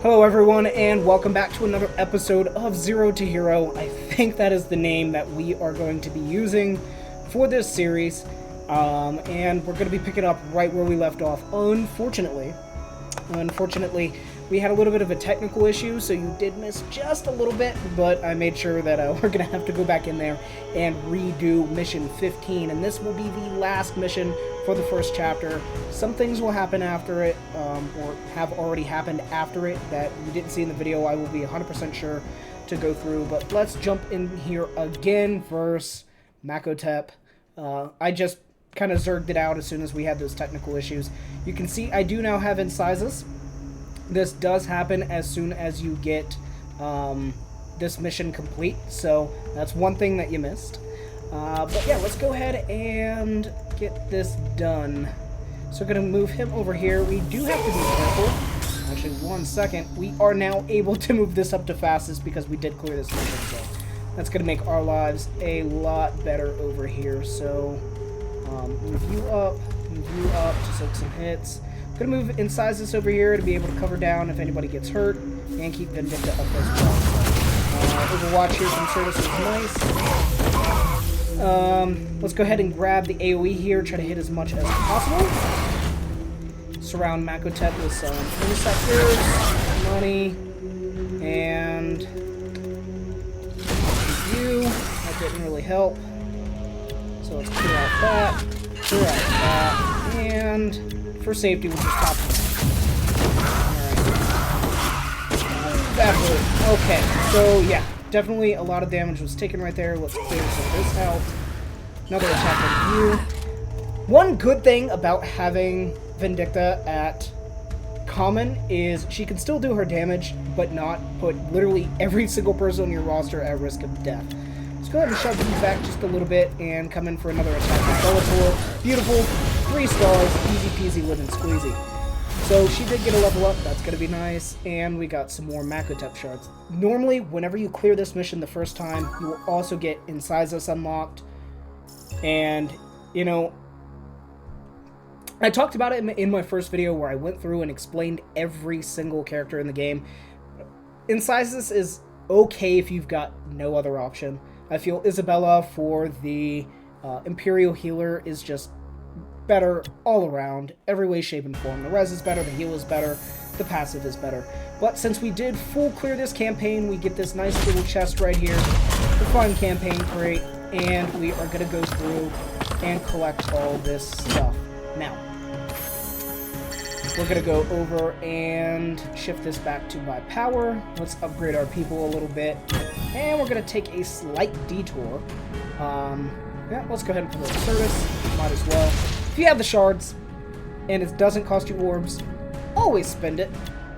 Hello everyone, and welcome back to another episode of Zero to Hero. I think that is the name that we are going to be using for this series, and we're going to be picking up right where we left off. Unfortunately, we had a little bit of a technical issue, so you did miss just a little bit, but I made sure that we're going to have to go back in there and redo mission 15, and this will be the last mission for the first chapter. Some things will happen after it, or have already happened after it that you didn't see in the video. I will be 100% sure to go through, but let's jump in here again versus Makotep. I just kind of zerged it out as soon as we had those technical issues. You can see I do now have incisors. This does happen as soon as you get this mission complete, so that's one thing that you missed. But yeah, let's go ahead and get this done. So we're going to move him over here. We do have to be careful. Actually, 1 second. We are now able to move this up to fastest because we did clear this mission, so that's going to make our lives a lot better over here. So move you up to soak some hits. I'm going to move incisors over here to be able to cover down if anybody gets hurt and keep Vindicta up as well. Overwatch here from Certus is nice. Let's go ahead and grab the AoE here, try to hit as much as possible. Surround Makotep with some interceptors, money, and you. That didn't really help. So let's clear out that, and for safety, we'll just top it. Alright. That hurt. Okay, so yeah, definitely a lot of damage was taken right there. Let's clear some of this out. Another attack on you. One good thing about having Vindicta at common is she can still do her damage, but not put literally every single person on your roster at risk of death. Let's go ahead and shove you back just a little bit and come in for another attack with Bellator. Beautiful. 3 stars, easy peasy lemon squeezy. So she did get a level up, that's going to be nice, and we got some more Makotep shards. Normally, whenever you clear this mission the first time, you will also get incisors unlocked, and, you know, I talked about it in my first video where I went through and explained every single character in the game. Incisors is okay if you've got no other option. I feel Isabella for the Imperial Healer is just better all around, every way, shape, and form. The res is better, the heal is better, the passive is better. But since we did full clear this campaign, we get this nice little chest right here, the fun campaign crate, and we are going to go through and collect all this stuff. Now, we're going to go over and shift this back to by power. Let's upgrade our people a little bit, and we're going to take a slight detour. Yeah, let's go ahead and promote Certus. Might as well. If you have the shards, and it doesn't cost you orbs, always spend it.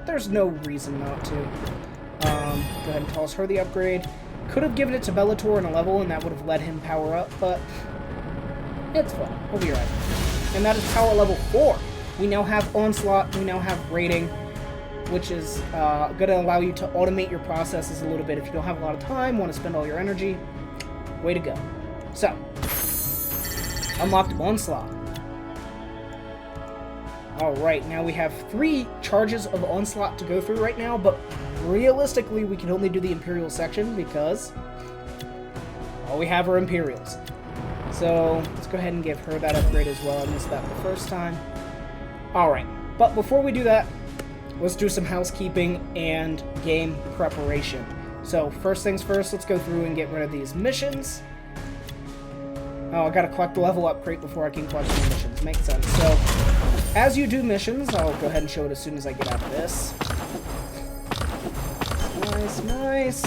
There's no reason not to. Go ahead and toss her the upgrade. Could have given it to Bellator in a level, and that would have let him power up, but it's fine. We'll be right. And that is power level 4. We now have onslaught. We now have rating, which is going to allow you to automate your processes a little bit. If you don't have a lot of time, want to spend all your energy, way to go. So, unlocked onslaught. Alright, now we have 3 charges of onslaught to go through right now, but realistically we can only do the Imperial section because all we have are Imperials. So let's go ahead and give her that upgrade as well. I missed that the first time. Alright, but before we do that, let's do some housekeeping and game preparation. So first things first, let's go through and get rid of these missions. Oh, I gotta collect the level up crate before I can collect the missions. Makes sense. So, as you do missions, I'll go ahead and show it as soon as I get out of this. Nice, nice.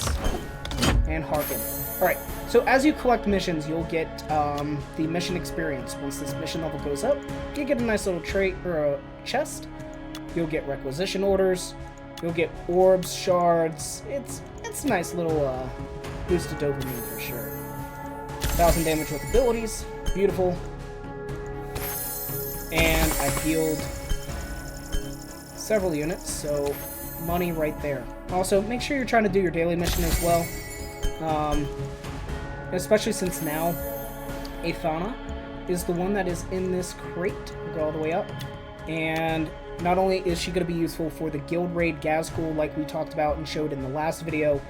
And Harken. Alright, so as you collect missions, you'll get the mission experience. Once this mission level goes up, you get a nice little trait or a chest. You'll get requisition orders. You'll get orbs, shards. It's a nice little boost to dopamine for sure. 1,000 damage with abilities. Beautiful. And I healed several units, so money right there. Also, make sure you're trying to do your daily mission as well. Especially since now, Athana is the one that is in this crate. We'll go all the way up. And not only is she going to be useful for the guild raid Gazgul like we talked about and showed in the last video,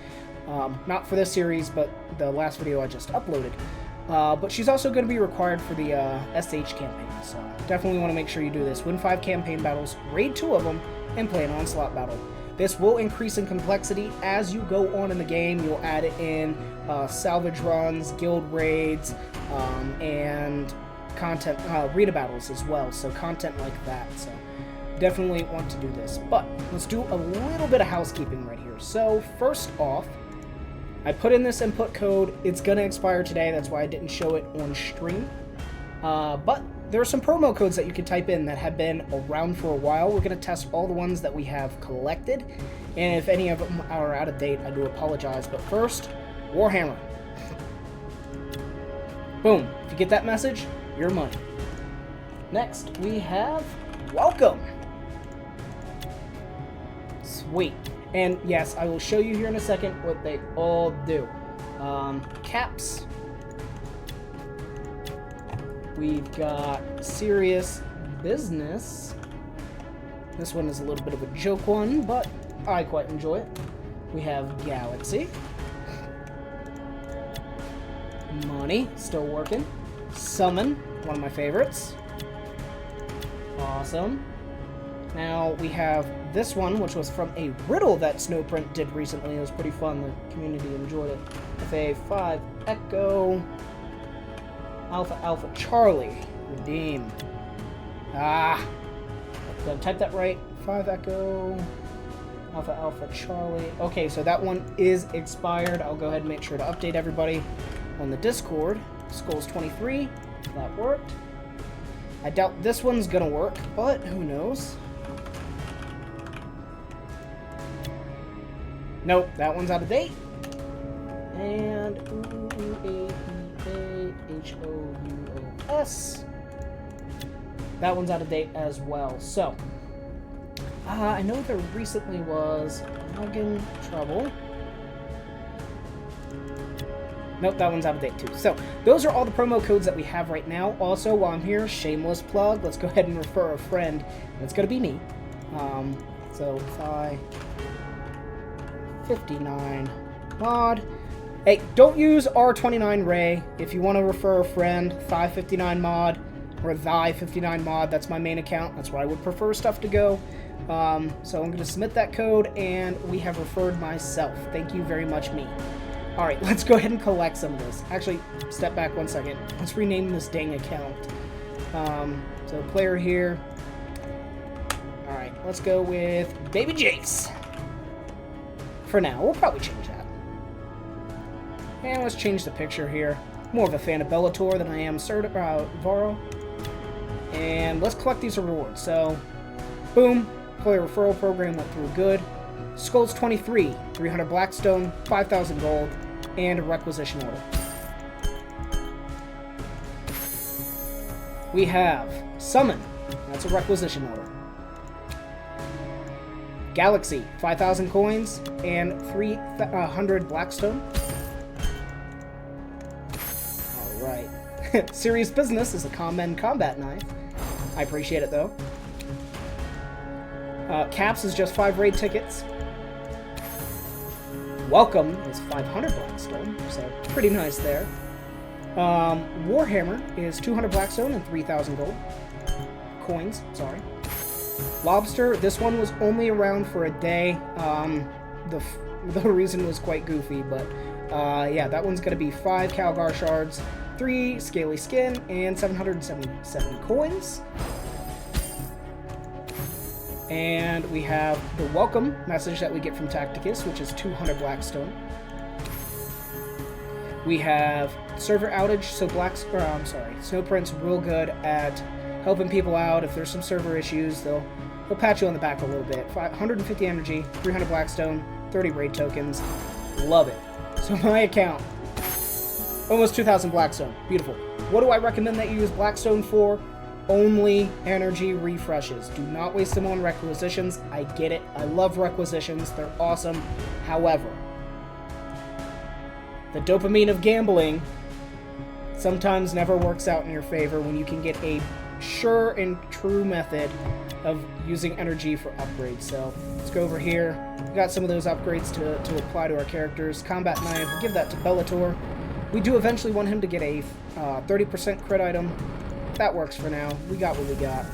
not for this series, but the last video I just uploaded, but she's also going to be required for the SH campaign, so definitely want to make sure you do this. Win 5 campaign battles, raid 2 of them, and play an onslaught battle. This will increase in complexity as you go on in the game. You'll add it in salvage runs, guild raids, and content, arena battles as well, so content like that, so definitely want to do this. But let's do a little bit of housekeeping right here. So first off, I put in this input code. It's going to expire today, that's why I didn't show it on stream, but there are some promo codes that you can type in that have been around for a while. We're going to test all the ones that we have collected, and if any of them are out of date, I do apologize. But first, Warhammer. Boom. If you get that message, your money. Next, we have Welcome. Sweet. And yes, I will show you here in a second what they all do. Caps. We've got Serious Business. This one is a little bit of a joke one, but I quite enjoy it. We have Galaxy. Money, still working. Summon, one of my favorites. Awesome. Now we have this one, which was from a riddle that Snowprint did recently. It was pretty fun. The community enjoyed it. FA5 Echo. Alpha Alpha Charlie. Redeem. Did I type that right? 5 Echo. Alpha Alpha Charlie. Okay, so that one is expired. I'll go ahead and make sure to update everybody on the Discord. Skulls 23. That worked. I doubt this one's gonna work, but who knows? Nope, that one's out of date. And H-O-U-O-S. That one's out of date as well. So, I know there recently was login trouble. Nope, that one's out of date too. So, those are all the promo codes that we have right now. Also, while I'm here, shameless plug, let's go ahead and refer a friend. That's going to be me. So, Phi 59 mod. Hey, don't use R29 Ray. If you want to refer a friend, Thigh 59 mod or Thy 59 mod, that's my main account. That's where I would prefer stuff to go. So I'm going to submit that code, and we have referred myself. Thank you very much, me. Alright, let's go ahead and collect some of this. Actually, step back one second. Let's rename this dang account. So player here. Alright, let's go with Baby Jace. For now, we'll probably change that. And let's change the picture here. More of a fan of Bellator than I am Varo. And let's collect these rewards. So, boom. Player referral program went through good. Skulls 23, 300 Blackstone, 5,000 gold, and a requisition order. We have Summon. That's a requisition order. Galaxy, 5,000 coins and 300 Blackstone. Alright. Serious Business is a common combat knife. I appreciate it though. Caps is just 5 raid tickets. Welcome is 500 Blackstone, so pretty nice there. Warhammer is 200 Blackstone and 3,000 gold. Coins, sorry. Lobster, this one was only around for a day. The reason was quite goofy, but yeah, that one's going to be 5 Calgar shards, 3 scaly skin, and 777 coins. And we have the welcome message that we get from Tacticus, which is 200 Blackstone. We have server outage, so Snowprint's real good at helping people out. If there's some server issues, they'll pat you on the back a little bit. 150 energy, 300 Blackstone, 30 raid tokens. Love it. So my account, almost 2,000 Blackstone. Beautiful. What do I recommend that you use Blackstone for? Only energy refreshes. Do not waste them on requisitions. I get it. I love requisitions. They're awesome. However, the dopamine of gambling sometimes never works out in your favor when you can get a sure and true method of using energy for upgrades. So let's go over here. We got some of those upgrades to apply to our characters. Combat Knife, we'll give that to Bellator. We do eventually want him to get a 30% crit item. That works for now. We got what we got.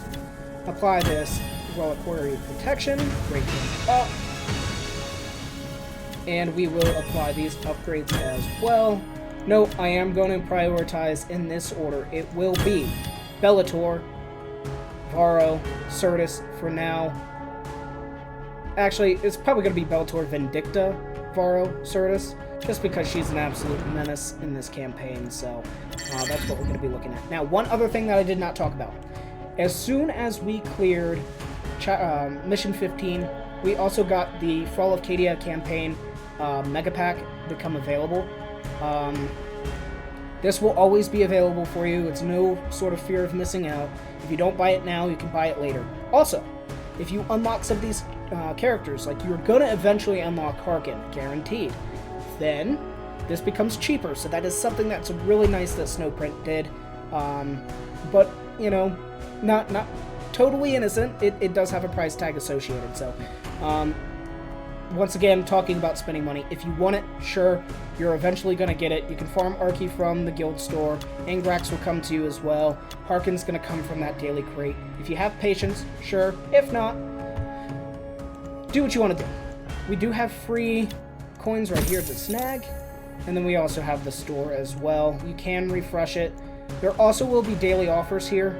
Apply this Relic Warrior Protection. Break him up. And we will apply these upgrades as well. No, I am going to prioritize in this order. It will be Bellator, Varro, Certus for now. Actually, it's probably going to be Bellator, Vindicta, Varro, Certus, just because she's an absolute menace in this campaign, so that's what we're going to be looking at. Now, one other thing that I did not talk about. As soon as we cleared Mission 15, we also got the Fall of Cadia campaign Mega Pack become available. This will always be available for you. It's no sort of fear of missing out. If you don't buy it now, you can buy it later. Also, if you unlock some of these characters, like you're going to eventually unlock Harkin, guaranteed, then this becomes cheaper. So that is something that's really nice that Snowprint did. But, you know, not totally innocent. It does have a price tag associated. So, once again, talking about spending money. If you want it, sure, you're eventually going to get it. You can farm Archie from the guild store. Angrax will come to you as well. Harkin's going to come from that daily crate. If you have patience, sure. If not, do what you want to do. We do have free coins right here to snag. And then we also have the store as well. You can refresh it. There also will be daily offers here.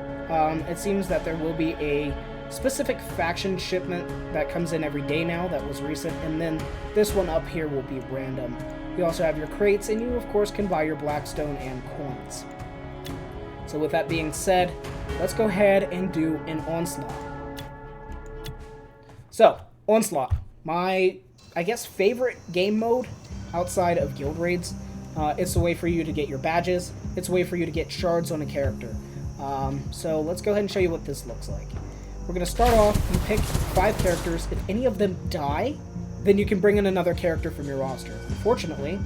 It seems that there will be a specific faction shipment that comes in every day now that was recent, and then this one up here will be random. You also have your crates, and you of course can buy your Blackstone and coins. So with that being said, let's go ahead and do an Onslaught. So, Onslaught, my, I guess, favorite game mode outside of guild raids. It's a way for you to get your badges. It's a way for you to get shards on a character. So let's go ahead and show you what this looks like. We're going to start off, you pick 5 characters. If any of them die, then you can bring in another character from your roster. Unfortunately,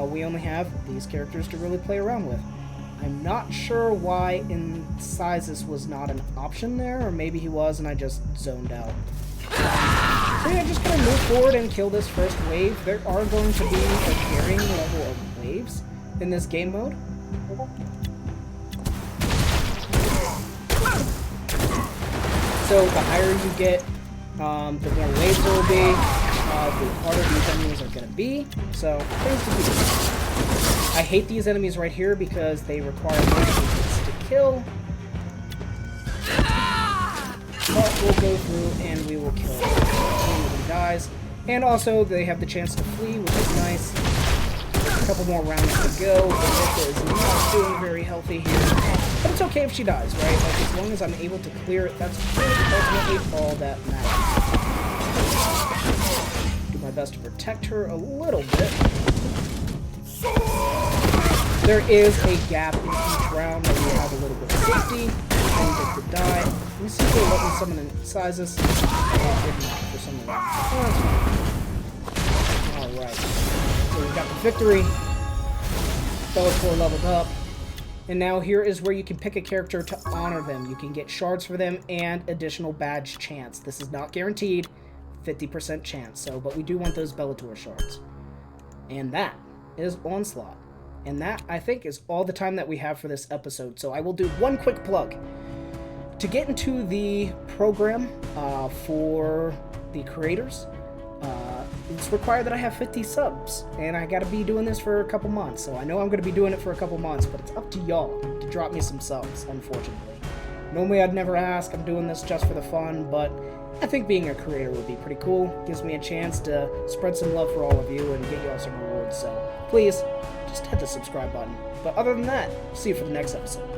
we only have these characters to really play around with. I'm not sure why in sizes was not an option there, or maybe he was and I just zoned out. So yeah, just going to move forward and kill this first wave. There are going to be a varying level of waves in this game mode. So the higher you get, the more waves there will be, the harder these enemies are going to be. So, things to do. I hate these enemies right here because they require more hits to kill. But we'll go through and we will kill one of them dies. And also, they have the chance to flee, which is nice. A couple more rounds to go. Vanessa is not doing very healthy here. But it's okay if she dies, right? Like, as long as I'm able to clear it, that's ultimately all that matters. Do my best to protect her a little bit. There is a gap in each round where we have a little bit of safety. And get to die. Let me see if they let me summon in sizes. Oh, did not for some reason. Oh, alright. So we got the victory. Bellator leveled up. And now here is where you can pick a character to honor them. You can get shards for them and additional badge chance. This is not guaranteed, 50% chance. So, but we do want those Bellator shards. And that is Onslaught. And that, I think, is all the time that we have for this episode. So I will do one quick plug. To get into the program for the creators, it's required that I have 50 subs, and I gotta be doing this for a couple months, so I know I'm gonna be doing it for a couple months, but it's up to y'all to drop me some subs, unfortunately. Normally I'd never ask, I'm doing this just for the fun, but I think being a creator would be pretty cool. Gives me a chance to spread some love for all of you and get y'all some rewards, so please, just hit the subscribe button. But other than that, see you for the next episode.